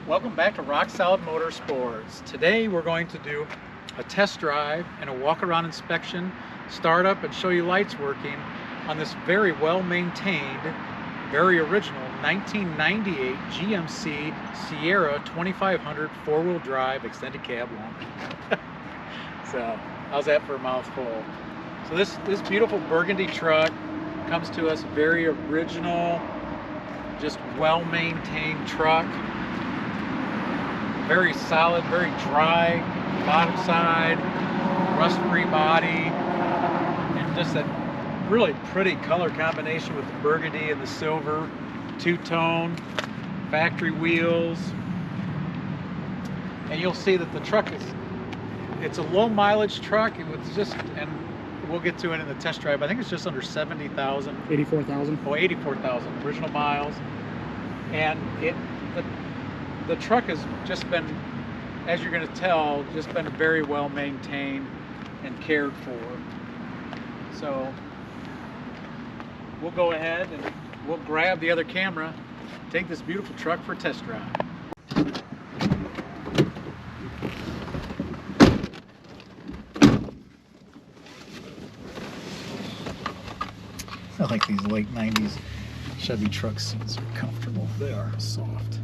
Welcome back to Rock Solid Motorsports. Today we're going to do a test drive and a walk-around inspection, start up and show you lights working on this very well-maintained, very original 1998 GMC Sierra 2500 four-wheel drive extended cab long. So how's that for a mouthful? So this beautiful burgundy truck comes to us, very original, just well-maintained truck. Very solid, very dry bottom side, rust-free body, and just that really pretty color combination with the burgundy and the silver, two-tone, factory wheels. And you'll see that the truck it's a low mileage truck. It was just, and we'll get to it in the test drive, I think it's just under 70,000. 84,000. Oh, 84,000 original miles. And the truck has just been, as you're going to tell, just been very well maintained and cared for. So we'll go ahead and we'll grab the other camera, take this beautiful truck for a test drive. I like these late 90s Chevy truck seats are comfortable. They are soft.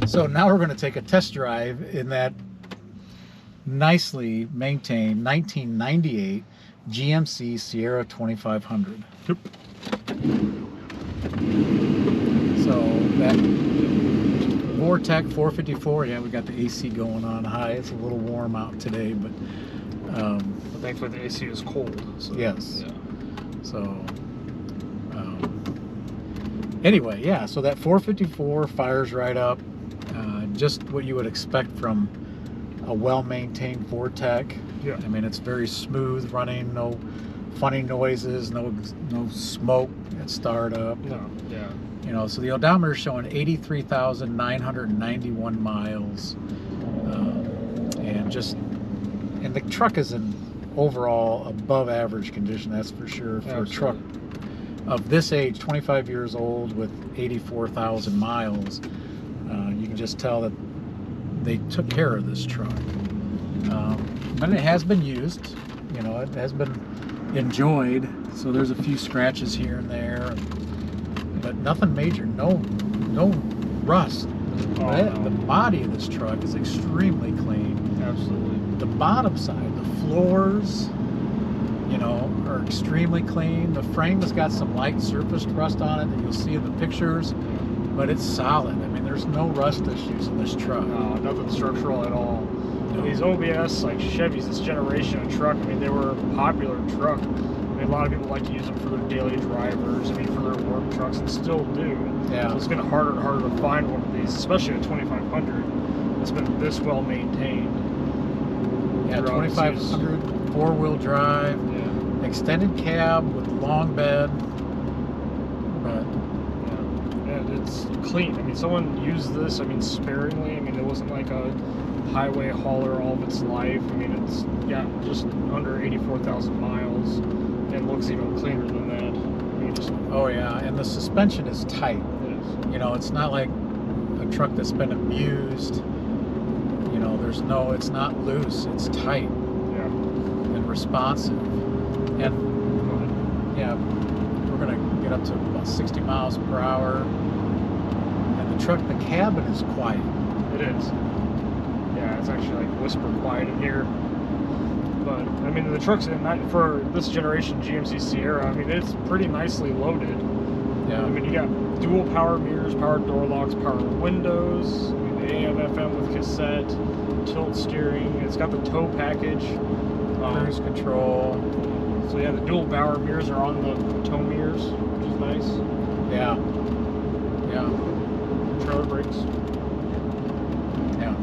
So now we're going to take a test drive in that nicely maintained 1998 GMC Sierra 2500. So that Vortec 454, yeah, we got the AC going on high. It's a little warm out today, but Thankfully the AC is cold. So, yes. Yeah. So anyway, yeah, so that 454 fires right up. Just what you would expect from a well-maintained Vortec. Yeah. I mean, it's very smooth running, no funny noises, no smoke at startup. No. Yeah. You know, so the odometer is showing 83,991 miles, and the truck is in overall above average condition. That's for sure for Absolutely. a truck of this age, 25 years old with 84,000 miles. You can just tell that they took care of this truck. But it has been used, you know, it has been enjoyed. So there's a few scratches here and there, but nothing major, no rust. The body of this truck is extremely clean. Absolutely. The bottom side, the floors, you know, are extremely clean. The frame has got some light surface rust on it that you'll see in the pictures, but it's solid. I mean, there's no rust issues in this truck. No, nothing structural at all. No. These OBS, like Chevys, this generation of truck, I mean, they were a popular truck. I mean, a lot of people like to use them for their daily drivers, I mean, for their work trucks, and still do. Yeah. So it's getting harder and harder to find one of these, especially a 2500 that's been this well maintained. Yeah, 2500 four-wheel drive, Yeah. extended cab with long bed, but Yeah, and it's clean. I mean, someone used this, I mean, sparingly. I mean, it wasn't like a highway hauler all of its life. I mean, it's got just under 84,000 miles and looks even cleaner than that. I mean, just, oh yeah, and the suspension is tight. it is. You know, it's not like a truck that's been abused. You know, it's not loose, it's tight Yeah. and responsive. And yeah, we're gonna get up to about 60 miles per hour. And the cabin is quiet. It is. Yeah, it's actually like whisper quiet in here. But I mean, the truck's for this generation GMC Sierra. I mean, it's pretty nicely loaded. Yeah. I mean, you got dual power mirrors, power door locks, power windows, I mean, the AM, FM with cassette, tilt steering. It's got the tow package, Cruise control. So yeah, the dual power mirrors are on the tow mirrors, which is nice. Yeah. Yeah. Trailer brakes. Yeah.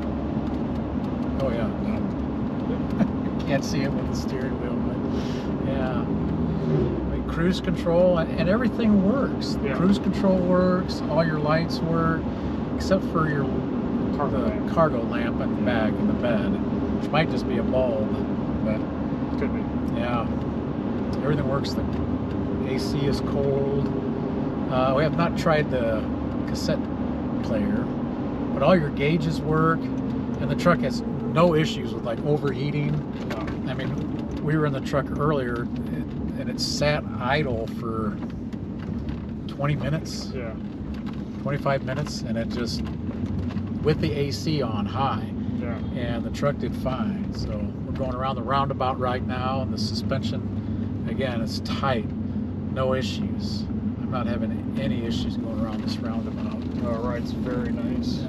Oh yeah. Can't see it with the steering wheel, but yeah. Like cruise control and everything works. The Yeah. cruise control works. All your lights work, except for your cargo lamp at the back in the bed, which might just be a bulb, but Could be. yeah, everything works. The AC is cold. We have not tried the cassette player. but all your gauges work, and the truck has no issues with like overheating. I mean, we were in the truck earlier and it sat idle for 20 minutes, 25 minutes, and it just, with the AC on high, and the truck did fine. So we're going around the roundabout right now, and the suspension, again, is tight, no issues. I'm not having any issues going around this roundabout. All right, it's very nice. Yeah.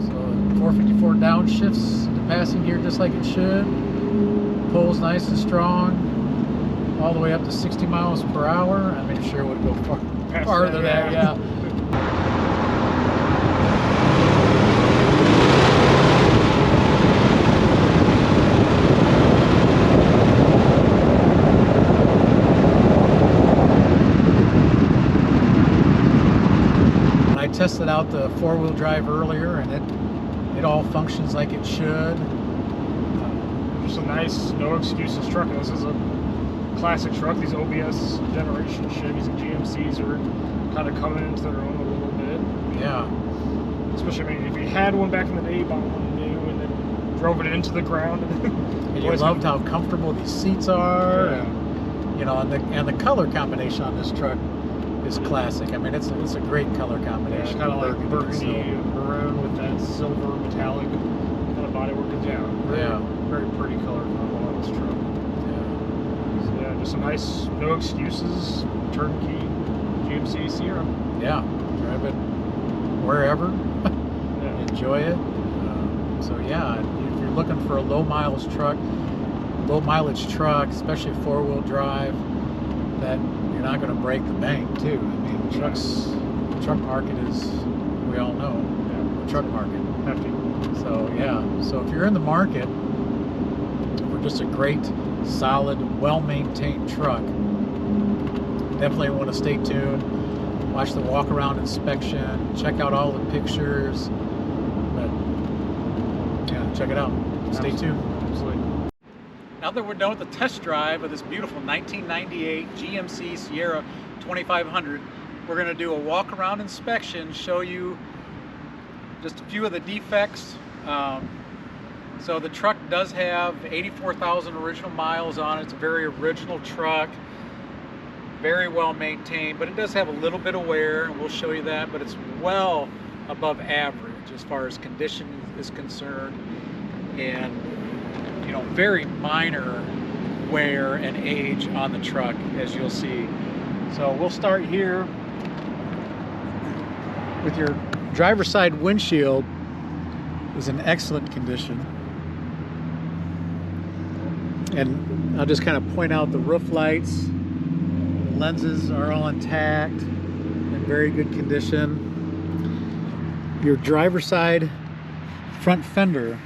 So 454 downshifts the passing gear just like it should. Pulls nice and strong, all the way up to 60 miles per hour. I made sure it would go farther than that, yeah. I tested out the four-wheel drive earlier, and it all functions like it should. Just a nice, no excuses truck. And this is a classic truck. These OBS generation Chevys and GMCs are kind of coming into their own a little bit. Yeah. Especially, I mean, if you had one back in the day, bought one new, and then drove it into the ground. And you loved how comfortable these seats are. Yeah. And, you know, and the color combination on this truck is classic. I mean, it's a great color combination. Kind of like burgundy and maroon with that silver metallic kind of bodywork. Very pretty color combo on this truck. Yeah. So yeah, just a nice, no excuses, turnkey GMC Sierra. Yeah, drive it wherever, enjoy it. So yeah, if you're looking for a low mileage truck, especially four-wheel drive, that you're not going to break the bank too. I mean, the truck market is, we all know, the truck market. Hefty. So yeah, so if you're in the market for just a great, solid, well-maintained truck, definitely want to stay tuned. Watch the walk-around inspection. Check out all the pictures. But yeah, check it out. Stay tuned. Absolutely. Now that we're done with the test drive of this beautiful 1998 GMC Sierra 2500, we're going to do a walk-around inspection, show you just a few of the defects. So the truck does have 84,000 original miles on it. It's a very original truck, very well maintained, but it does have a little bit of wear, and we'll show you that, but it's well above average as far as condition is concerned, and you know, very minor wear and age on the truck, as you'll see. So we'll start here with your driver's side windshield. Is in excellent condition, and I'll just kind of point out the roof lights. The lenses are all intact, in very good condition. Your driver's side front fender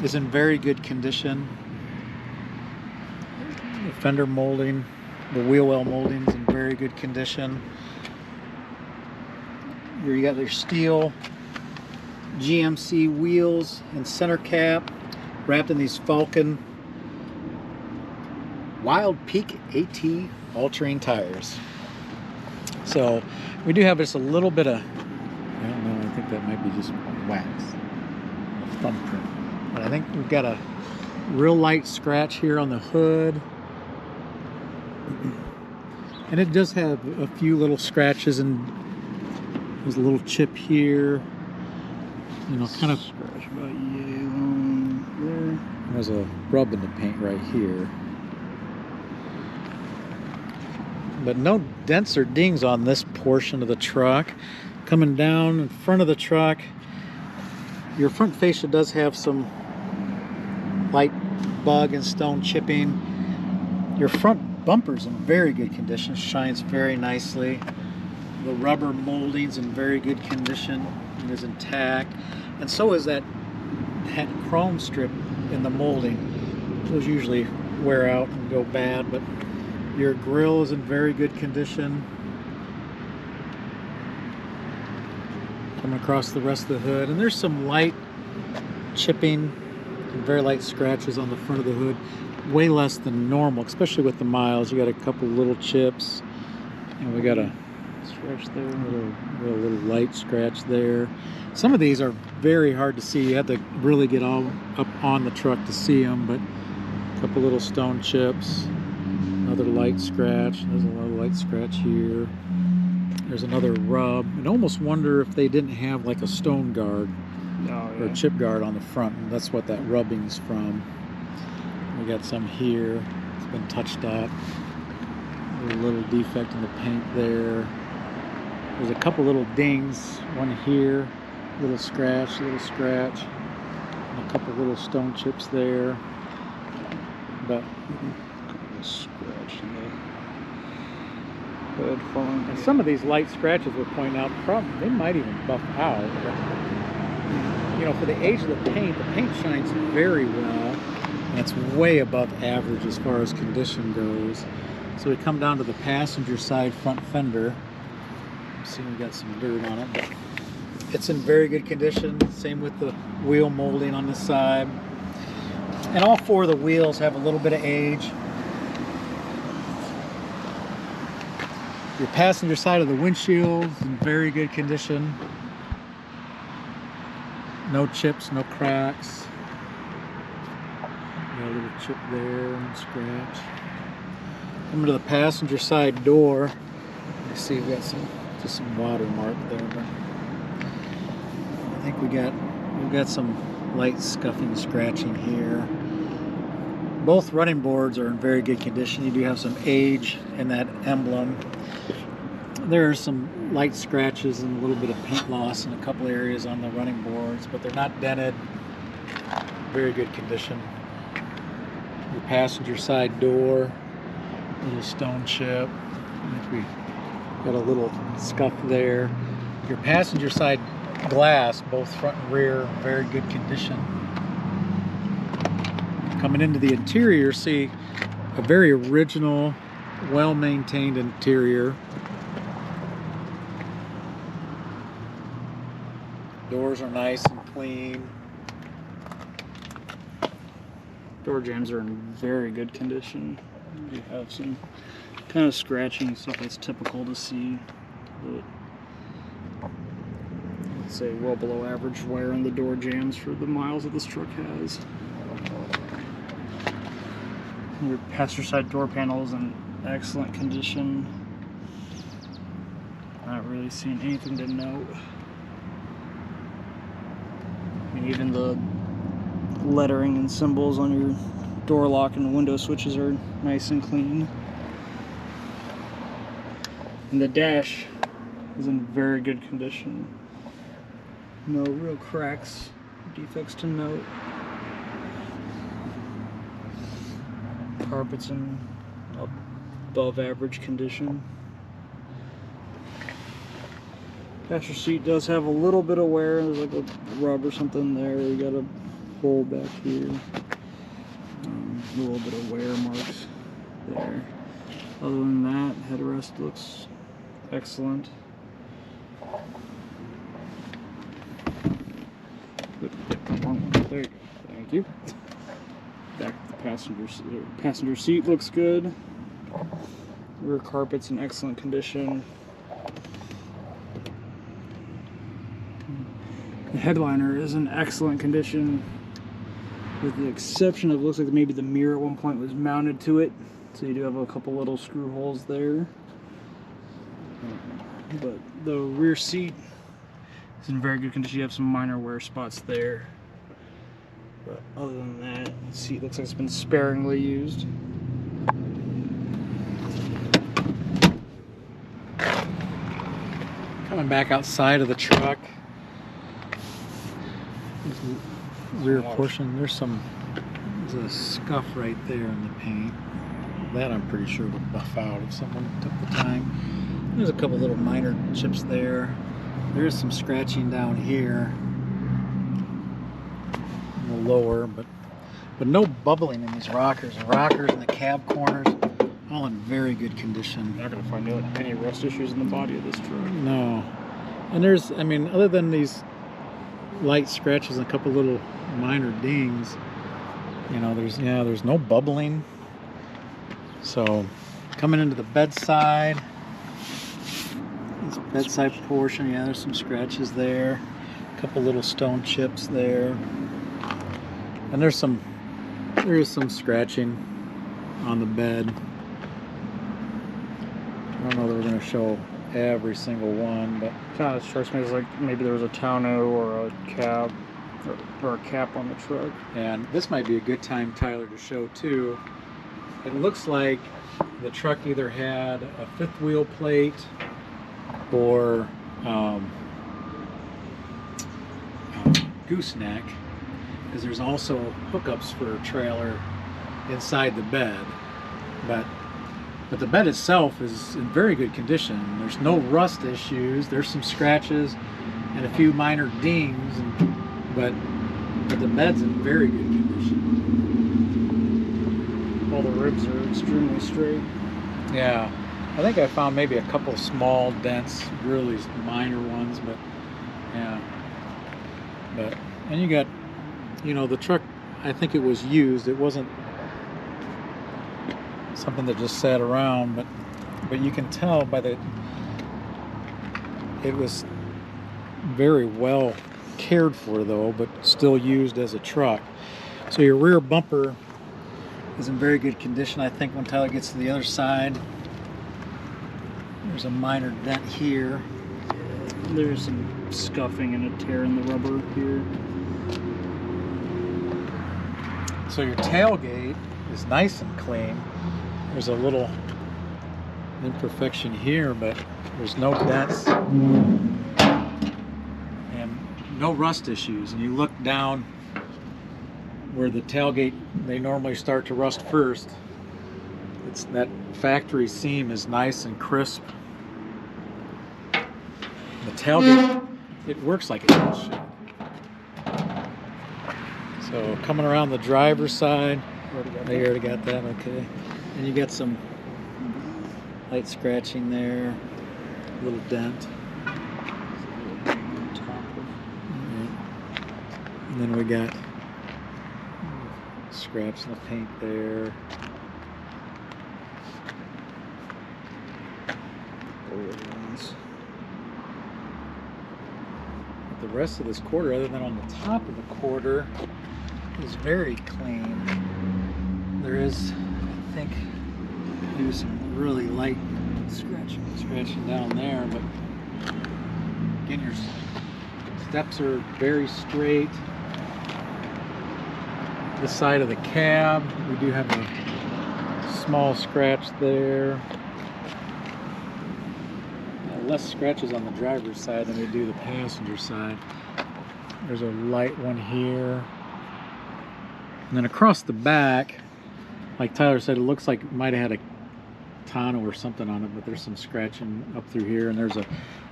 is in very good condition. The fender molding, the wheel well molding is in very good condition. Here you got your steel GMC wheels and center cap wrapped in these Falcon Wild Peak AT all-terrain tires. So we do have just a little bit of, I don't know, I think that might be just wax, a thumbprint. But I think we've got a real light scratch here on the hood. And it does have a few little scratches, and there's a little chip here. You know, kind of scratch about there. There's a rub in the paint right here. But no dents or dings on this portion of the truck. Coming down in front of the truck, your front fascia does have some light bug and stone chipping. Your front bumper's in very good condition, shines very nicely. The rubber molding's in very good condition. It is intact, and so is that chrome strip in the molding. Those usually wear out and go bad, but your grille is in very good condition. Coming across the rest of the hood, and there's some light chipping and very light scratches on the front of the hood, way less than normal, especially with the miles. You got a couple little chips, and we got a Scratch there. Little light scratch there. Some of these are very hard to see. You have to really get all up on the truck to see them, but a couple little stone chips. Another light scratch. There's a little light scratch here. There's another rub. I almost wonder if they didn't have like a stone guard or a chip guard on the front. And that's what that rubbing's from. We got some here. It's been touched up. A little defect in the paint there. There's a couple little dings. One here, little scratch, and a couple little stone chips there. But scratch in the hood falling. And some of these light scratches we're pointing out, they might even buff out. But, you know, for the age of the paint shines very well, and it's way above average as far as condition goes. So we come down to the passenger side front fender. See, we got some dirt on it, but it's in very good condition. Same with the wheel molding on this side. And all four of the wheels have a little bit of age. Your passenger side of the windshield is in very good condition. No chips, no cracks. Got a little chip there and scratch. Coming to the passenger side door, you see we've got just some watermark there, but I think we've got some light scuffing, scratching here. Both running boards are in very good condition. You do have some age in that emblem. There are some light scratches and a little bit of paint loss in a couple areas on the running boards, but they're not dented. Very good condition. Your passenger side door, little stone chip. I think we got a little scuff there. Your passenger side glass, both front and rear, very good condition. Coming into the interior, see a very original, well-maintained interior. Doors are nice and clean. Door jambs are in very good condition. You have some kind of scratching stuff that's typical to see, but let's say well below average wear on the door jambs for the miles that this truck has. Your passenger side door panel is in excellent condition. Not really seeing anything to note. I mean, even the lettering and symbols on your door lock and window switches are nice and clean. And the dash is in very good condition. No real cracks, defects to note. Carpet's in above average condition. Passenger seat does have a little bit of wear. There's like a rub or something there. You got a hole back here. A little bit of wear marks there. Other than that, headrest looks excellent. There you go. Thank you. Back to the passenger seat looks good. Rear carpet's in excellent condition. The headliner is in excellent condition, with the exception of, looks like maybe the mirror at one point was mounted to it, so you do have a couple little screw holes there. But the rear seat is in very good condition. You have some minor wear spots there, but other than that, the seat looks like it's been sparingly used. Coming back outside of the truck, rear portion, there's a scuff right there in the paint. That I'm pretty sure would buff out if someone took the time. There's a couple little minor chips there. There's some scratching down here, a little lower, but no bubbling in these rockers. The rockers and the cab corners, all in very good condition. You're not going to find any rust issues in the body of this truck. No. And there's, I mean, other than these light scratches and a couple little minor dings, you know, there's no bubbling. So coming into the bedside, This bedside portion, yeah, there's some scratches there. A couple little stone chips there. And there is some scratching on the bed. I don't know that we're going to show every single one, but kind of strikes me as like maybe there was a tonneau or a cab or a cap on the truck. And this might be a good time, Tyler, to show too. It looks like the truck either had a fifth wheel plate or gooseneck, because there's also hookups for a trailer inside the bed, but the bed itself is in very good condition. There's no rust issues. There's some scratches and a few minor dings, but the bed's in very good condition. All the ribs are extremely straight. Yeah, I think I found maybe a couple small dents, really minor ones, but yeah. And you got, you know, the truck, I think it was used. It wasn't something that just sat around, but you can tell by it was very well cared for though, but still used as a truck. So your rear bumper is in very good condition. I think when Tyler gets to the other side, there's a minor dent here. There's some scuffing and a tear in the rubber here. So your tailgate is nice and clean. There's a little imperfection here, but there's no dents and no rust issues. And you look down where the tailgate, they normally start to rust first. It's that factory seam is nice and crisp. The tailgate, it works like it should. So coming around the driver's side, you already got that, okay. And you got some light scratching there, a little dent. And then we got scraps in the paint there. The rest of this quarter, other than on the top of the quarter, is very clean. There is, I think, maybe some really light scratching down there, but again, your steps are very straight. The side of the cab, we do have a small scratch there. Less scratches on the driver's side than we do the passenger side. There's a light one here. And then across the back, like Tyler said, it looks like it might have had a tonneau or something on it, but there's some scratching up through here, and there's a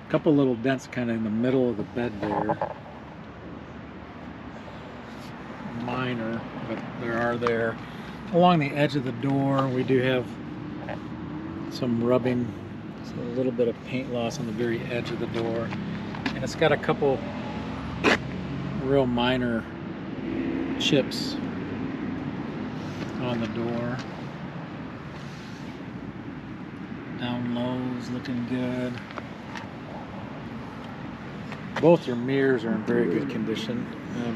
couple little dents kind of in the middle of the bed there. Minor, but there are there. Along the edge of the door, we do have some rubbing. So a little bit of paint loss on the very edge of the door, and it's got a couple real minor chips on the door. Down low is looking good. Both your mirrors are in very good condition.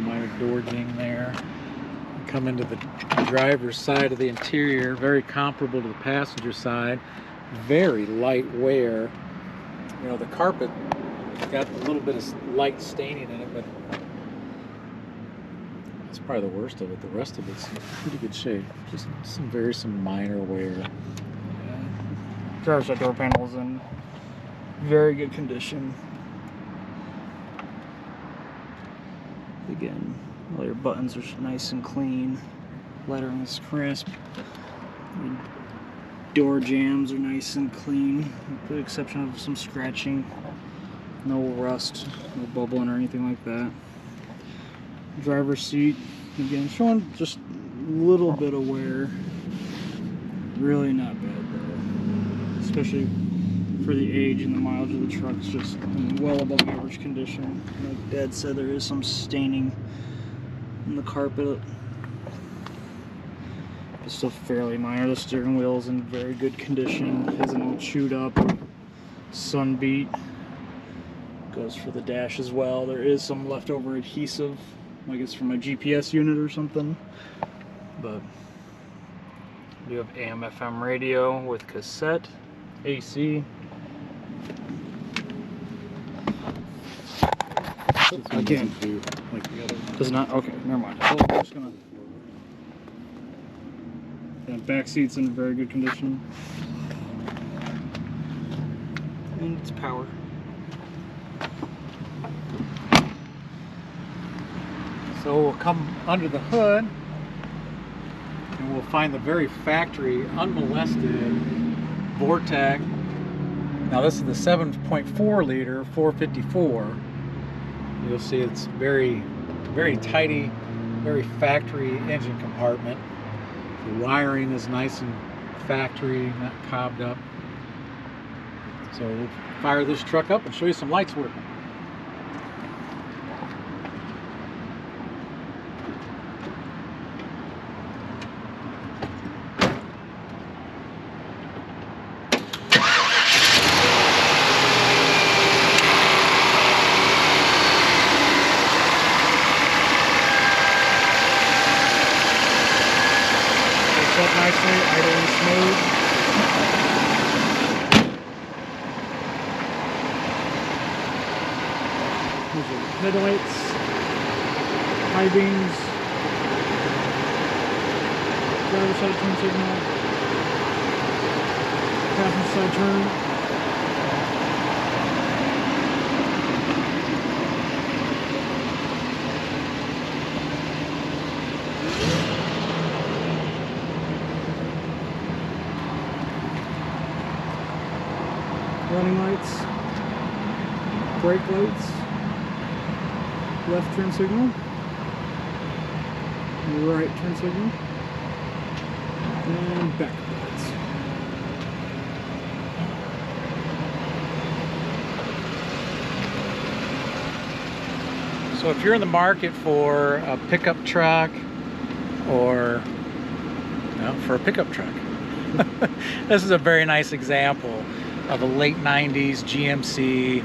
Minor door ding there. Come into the driver's side of the interior, very comparable to the passenger side. Very light wear. You know, the carpet got a little bit of light staining in it, but that's probably the worst of it. The rest of it's in pretty good shape. Just some minor wear. Driver's side door panel is in very good condition. Again, all your buttons are nice and clean. Lettering is crisp. Door jambs are nice and clean, with the exception of some scratching. No rust, no bubbling or anything like that. Driver's seat, again, showing just a little bit of wear. Really not bad though, especially for the age and the mileage of the truck. It's just well above average condition. Like Dad said, there is some staining in the carpet. It's still fairly minor. The steering wheel is in very good condition. Hasn't all chewed up, sun beat. Goes for the dash as well. There is some leftover adhesive, I guess from a GPS unit or something. But you have AM/FM radio with cassette, AC. Again, like the other one. Does not. Okay, never mind. So we're just gonna. Yeah, back seat's in very good condition. And it's power. So we'll come under the hood and we'll find the very factory, unmolested Vortec. Now this is the 7.4 liter 454. You'll see it's very, very tidy, very factory engine compartment. The wiring is nice and factory, not cobbed up. So we'll fire this truck up and show you some lights working. Up nicely, idle and smooth. Those are headlights, high beams, driver's side turn signal, passenger side turn. Running lights, brake lights, left turn signal, right turn signal, and back lights. So if you're in the market for a pickup truck or for a pickup truck, this is a very nice example of a late 90s GMC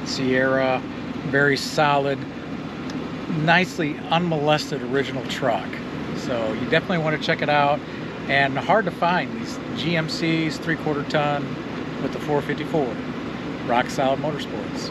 Sierra, very solid, nicely unmolested original truck. So you definitely want to check it out, and hard to find these GMCs 3/4 ton with the 454. Rock solid Motorsports.